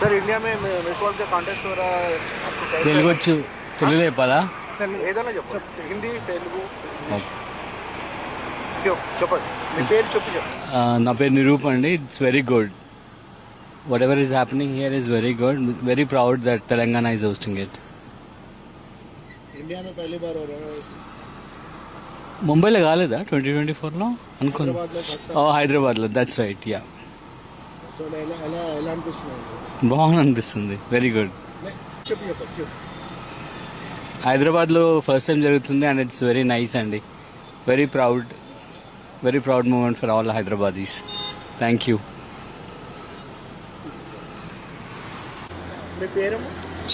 Sir India में miss world का contest हो रहा है, తెలుగు వచ్చు, తెలుగులో చెప్పాలా? ఏదైనా చెప్పు, హిందీ తెలుగు చెప్పండి. మీ పేరు చెప్పు. నా పేరు నిరూప్ అండి. It's very good. What ever is happening here is very good. Very proud that Telangana is hosting it. India में पहली बार हो रहा है. ముంబైలో కాలేదా 2024లో అనుకున్నా? హైదరాబాద్లో. That's right. యా, బాగుంది అనిపిస్తుంది. Very good. హైదరాబాద్లో ఫస్ట్ టైం జరుగుతుంది అండ్ ఇట్స్ వెరీ నైస్ అండి. Very proud moment for all Hyderabadis. Thank you. మీ పేరు?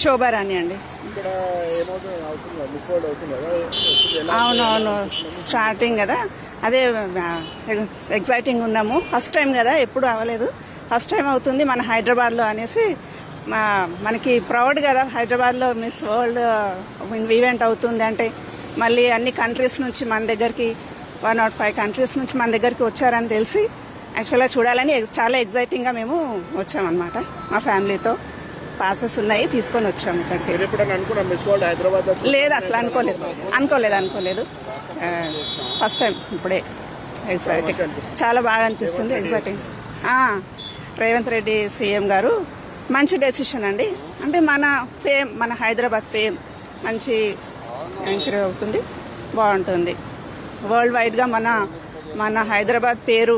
శోభారాణి అండి. ఇక్కడ ఏమవుతుంది, మిస్ వరల్డ్ అవుతుంది కదా? అవునవును, స్టార్టింగ్ కదా, అదే ఎగ్జైటింగ్ ఉన్నాము. ఫస్ట్ టైం కదా, ఎప్పుడు అవ్వలేదు, ఫస్ట్ టైం అవుతుంది మన హైదరాబాద్లో అనేసి మనకి ప్రౌడ్ కదా. హైదరాబాద్లో మిస్ వరల్డ్ ఈవెంట్ అవుతుంది అంటే మళ్ళీ అన్ని కంట్రీస్ నుంచి మన దగ్గరికి 105 కంట్రీస్ నుంచి మన దగ్గరికి వచ్చారని తెలిసి యాక్చువల్గా చూడాలని చాలా ఎగ్జైటింగ్గా మేము వచ్చామన్నమాట. మా ఫ్యామిలీతో పాసెస్ ఉన్నాయి, తీసుకొని వచ్చాము ఇక్కడికి. లేదు, అసలు అనుకోలేదు. ఫస్ట్ టైం ఇప్పుడే. ఎగ్జైటింగ్, చాలా బాగా అనిపిస్తుంది. ఎగ్జైటింగ్. రేవంత్ రెడ్డి సీఎం గారు మంచి డెసిషన్ అండి. అంటే మన హైదరాబాద్ ఫేమ్ మంచి ఎంకరేజ్ అవుతుంది, బాగుంటుంది. వరల్డ్ వైడ్గా మన హైదరాబాద్ పేరు